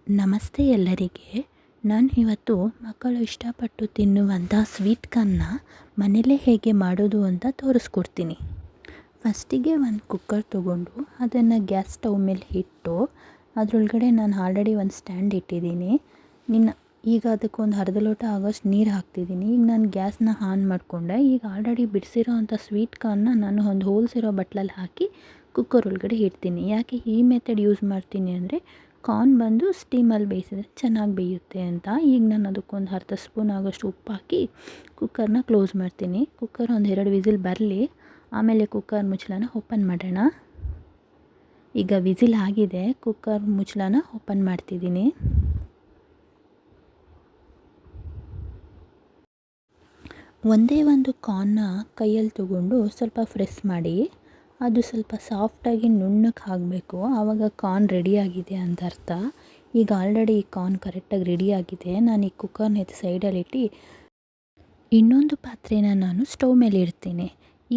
ನಮಸ್ತೆ ಎಲ್ಲರಿಗೆ. ನಾನು ಇವತ್ತು ಮಕ್ಕಳು ಇಷ್ಟಪಟ್ಟು ತಿನ್ನುವಂಥ ಸ್ವೀಟ್ ಕಾರ್ನ್ನ ಮನೆಯಲ್ಲೇ ಹೇಗೆ ಮಾಡೋದು ಅಂತ ತೋರಿಸ್ಕೊಡ್ತೀನಿ. ಫಸ್ಟಿಗೆ ಒಂದು ಕುಕ್ಕರ್ ತೊಗೊಂಡು ಅದನ್ನು ಗ್ಯಾಸ್ ಸ್ಟವ್ ಮೇಲೆ ಇಟ್ಟು ಅದರೊಳಗಡೆ ನಾನು ಆಲ್ರೆಡಿ ಒಂದು ಸ್ಟ್ಯಾಂಡ್ ಇಟ್ಟಿದ್ದೀನಿ. ಈಗ ಅದಕ್ಕೊಂದು ಅರ್ಧ ಲೋಟ ಆಗೋಷ್ಟು ನೀರು ಹಾಕ್ತಿದ್ದೀನಿ. ಈಗ ನಾನು ಗ್ಯಾಸ್ನ ಆನ್ ಮಾಡಿಕೊಂಡೆ. ಈಗ ಆಲ್ರೆಡಿ ಬಿಡಿಸಿರೋ ಅಂಥ ಸ್ವೀಟ್ ಕಾರ್ನ್ನ ನಾನು ಒಂದು ಹೋಲ್ಸ್ ಇರೋ ಬಟ್ಲಲ್ಲಿ ಹಾಕಿ ಕುಕ್ಕರ್ ಒಳಗಡೆ ಇಡ್ತೀನಿ. ಯಾಕೆ ಈ ಮೆಥಡ್ ಯೂಸ್ ಮಾಡ್ತೀನಿ ಅಂದರೆ ಕಾರ್ನ್ ಬಂದು ಸ್ಟೀಮಲ್ಲಿ ಬೇಯಿಸಿದ್ರೆ ಚೆನ್ನಾಗಿ ಬೇಯುತ್ತೆ ಅಂತ. ಈಗ ನಾನು ಅದಕ್ಕೊಂದು ಅರ್ಧ ಸ್ಪೂನ್ ಆಗೋಷ್ಟು ಉಪ್ಪು ಹಾಕಿ ಕುಕ್ಕರ್ನ ಕ್ಲೋಸ್ ಮಾಡ್ತೀನಿ. ಕುಕ್ಕರ್ ಒಂದು 2 ವಿಸಿಲ್ ಬರಲಿ, ಆಮೇಲೆ ಕುಕ್ಕರ್ ಮುಚ್ಚಳನ ಓಪನ್ ಮಾಡೋಣ. ಈಗ ವಿಸಿಲ್ ಆಗಿದೆ, ಕುಕ್ಕರ್ ಮುಚ್ಚಳನ ಓಪನ್ ಮಾಡ್ತಿದ್ದೀನಿ. ಒಂದೇ ಒಂದು ಕಾರ್ನ್ನ ಕೈಯಲ್ಲಿ ತೊಗೊಂಡು ಸ್ವಲ್ಪ ಪ್ರೆಸ್ ಮಾಡಿ, ಅದು ಸ್ವಲ್ಪ ಸಾಫ್ಟಾಗಿ ನುಣ್ಣಗೆ ಆಗಬೇಕು. ಆವಾಗ ಕಾರ್ನ್ ರೆಡಿಯಾಗಿದೆ ಅಂತ ಅರ್ಥ. ಈಗ ಆಲ್ರೆಡಿ ಈ ಕಾರ್ನ್ ಕರೆಕ್ಟಾಗಿ ರೆಡಿಯಾಗಿದೆ. ನಾನು ಈ ಕುಕ್ಕರ್ನ ಎತ್ತಿ ಸೈಡಲ್ಲಿಟ್ಟು ಇನ್ನೊಂದು ಪಾತ್ರೆನ ನಾನು ಸ್ಟವ್ ಮೇಲೆ ಇಡ್ತೀನಿ.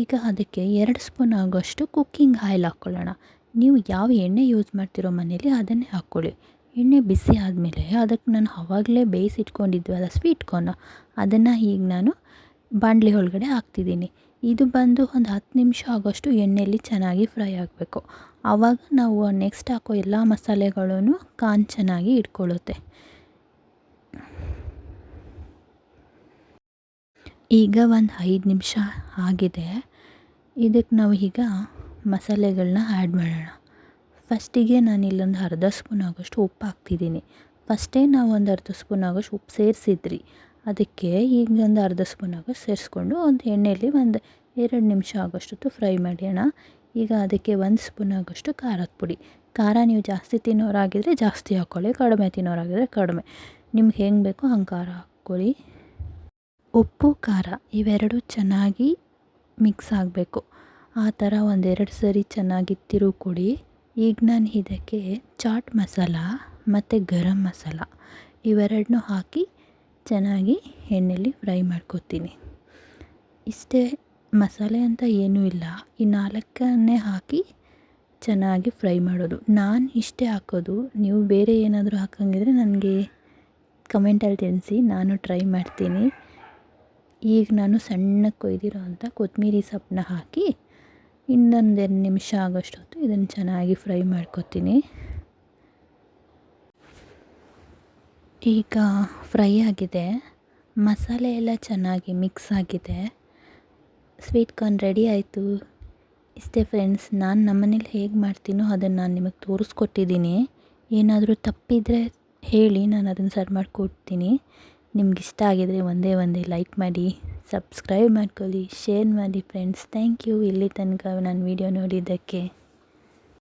ಈಗ ಅದಕ್ಕೆ 2 ಸ್ಪೂನ್ ಆಗೋಷ್ಟು ಕುಕ್ಕಿಂಗ್ ಆಯಿಲ್ ಹಾಕ್ಕೊಳ್ಳೋಣ. ನೀವು ಯಾವ ಎಣ್ಣೆ ಯೂಸ್ ಮಾಡ್ತಿರೋ ಮನೇಲಿ ಅದನ್ನೇ ಹಾಕ್ಕೊಳ್ಳಿ. ಎಣ್ಣೆ ಬಿಸಿ ಆದಮೇಲೆ ಅದಕ್ಕೆ ನಾನು ಆವಾಗಲೇ ಬೇಯಿಸಿಟ್ಕೊಂಡಿದ್ವಲ್ಲ ಸ್ವೀಟ್ ಕಾರ್ನ, ಅದನ್ನು ಈಗ ನಾನು ಬಾಣಲಿ ಒಳಗಡೆ ಹಾಕ್ತಿದ್ದೀನಿ. ಇದು ಬಂದು ಒಂದು 10 ನಿಮಿಷ ಆಗೋಷ್ಟು ಎಣ್ಣೆಯಲ್ಲಿ ಚೆನ್ನಾಗಿ ಫ್ರೈ ಆಗಬೇಕು. ಆವಾಗ ನಾವು ನೆಕ್ಸ್ಟ್ ಹಾಕೋ ಎಲ್ಲ ಮಸಾಲೆಗಳೂ ಕಾರ್ನ್ ಚೆನ್ನಾಗಿ ಇಟ್ಕೊಳ್ಳುತ್ತೆ. ಈಗ ಒಂದು 5 ನಿಮಿಷ ಆಗಿದೆ. ಇದಕ್ಕೆ ನಾವು ಈಗ ಮಸಾಲೆಗಳನ್ನ ಆ್ಯಡ್ ಮಾಡೋಣ. ಫಸ್ಟಿಗೆ ನಾನು ಇಲ್ಲೊಂದು ಅರ್ಧ ಸ್ಪೂನ್ ಆಗೋಷ್ಟು ಉಪ್ಪು ಹಾಕ್ತಿದ್ದೀನಿ. ಫಸ್ಟೇ ನಾವು ಒಂದು ಅರ್ಧ ಸ್ಪೂನ್ ಆಗೋಷ್ಟು ಉಪ್ಪು ಸೇರಿಸಿದ್ರಿ. ಅದಕ್ಕೆ ಈಗ ಒಂದು ಅರ್ಧ ಸ್ಪೂನ್ ಆಗೋಷ್ಟು ಸೇರಿಸ್ಕೊಂಡು ಒಂದು ಎಣ್ಣೆಯಲ್ಲಿ ಒಂದು 2 ನಿಮಿಷ ಆಗೋಷ್ಟು ಫ್ರೈ ಮಾಡೋಣ. ಈಗ ಅದಕ್ಕೆ 1 ಸ್ಪೂನ್ ಆಗೋಷ್ಟು ಖಾರದ ಪುಡಿ. ಖಾರ ನೀವು ಜಾಸ್ತಿ ತಿನ್ನೋರಾಗಿದ್ದರೆ ಜಾಸ್ತಿ ಹಾಕ್ಕೊಳ್ಳಿ, ಕಡಿಮೆ ತಿನ್ನೋರಾಗಿದ್ದರೆ ಕಡಿಮೆ. ನಿಮ್ಗೆ ಹೆಂಗೆ ಬೇಕೋ ಹಂಗೆ ಖಾರ ಹಾಕ್ಕೊಳ್ಳಿ. ಉಪ್ಪು ಖಾರ ಇವೆರಡೂ ಚೆನ್ನಾಗಿ ಮಿಕ್ಸ್ ಆಗಬೇಕು. ಆ ಥರ 1-2 ಸರಿ ಚೆನ್ನಾಗಿ ತಿರುಗಿಕೊಡಿ. ಈಗ ನಾನು ಇದಕ್ಕೆ ಚಾಟ್ ಮಸಾಲ ಮತ್ತು ಗರಂ ಮಸಾಲ ಇವೆರಡನ್ನೂ ಹಾಕಿ ಚೆನ್ನಾಗಿ ಎಣ್ಣೆಯಲ್ಲಿ ಫ್ರೈ ಮಾಡ್ಕೊತೀನಿ. ಇಷ್ಟೇ, ಮಸಾಲೆ ಅಂತ ಏನೂ ಇಲ್ಲ. ಈ 4 ಹಾಕಿ ಚೆನ್ನಾಗಿ ಫ್ರೈ ಮಾಡೋದು. ನಾನು ಇಷ್ಟೇ ಹಾಕೋದು. ನೀವು ಬೇರೆ ಏನಾದರೂ ಹಾಕಂಗಿದ್ರೆ ನನಗೆ ಕಮೆಂಟಲ್ಲಿ ತಿಳಿಸಿ, ನಾನು ಟ್ರೈ ಮಾಡ್ತೀನಿ. ಈಗ ನಾನು ಸಣ್ಣಗೆ ಕೊಯ್ದಿರೋ ಅಂಥ ಕೊತ್ತಂಬರಿ ಸೊಪ್ಪನ್ನ ಹಾಕಿ ಇನ್ನೊಂದು 2 ನಿಮಿಷ ಆಗೋಷ್ಟು ಹೊತ್ತು ಇದನ್ನು ಚೆನ್ನಾಗಿ ಫ್ರೈ ಮಾಡ್ಕೊತೀನಿ. ಈಗ ಫ್ರೈ ಆಗಿದೆ, ಮಸಾಲೆ ಎಲ್ಲ ಚೆನ್ನಾಗಿ ಮಿಕ್ಸ್ ಆಗಿದೆ, ಸ್ವೀಟ್ ಕಾರ್ನ್ ರೆಡಿ ಆಯಿತು. ಇಷ್ಟೇ ಫ್ರೆಂಡ್ಸ್, ನಾನು ನಮ್ಮನೇಲಿ ಹೇಗೆ ಮಾಡ್ತೀನೋ ಅದನ್ನು ನಾನು ನಿಮಗೆ ತೋರಿಸ್ಕೊಟ್ಟಿದ್ದೀನಿ. ಏನಾದರೂ ತಪ್ಪಿದರೆ ಹೇಳಿ, ನಾನು ಅದನ್ನು ಸರಿ ಮಾಡಿಕೊಡ್ತೀನಿ. ನಿಮ್ಗೆ ಇಷ್ಟ ಆಗಿದರೆ ಒಂದೇ ಲೈಕ್ ಮಾಡಿ, ಸಬ್ಸ್ಕ್ರೈಬ್ ಮಾಡ್ಕೊಳ್ಳಿ, ಶೇರ್ ಮಾಡಿ ಫ್ರೆಂಡ್ಸ್. ಥ್ಯಾಂಕ್ ಯು ಇಲ್ಲಿ ತನಕ ನನ್ನ ವೀಡಿಯೋ ನೋಡಿದ್ದಕ್ಕೆ.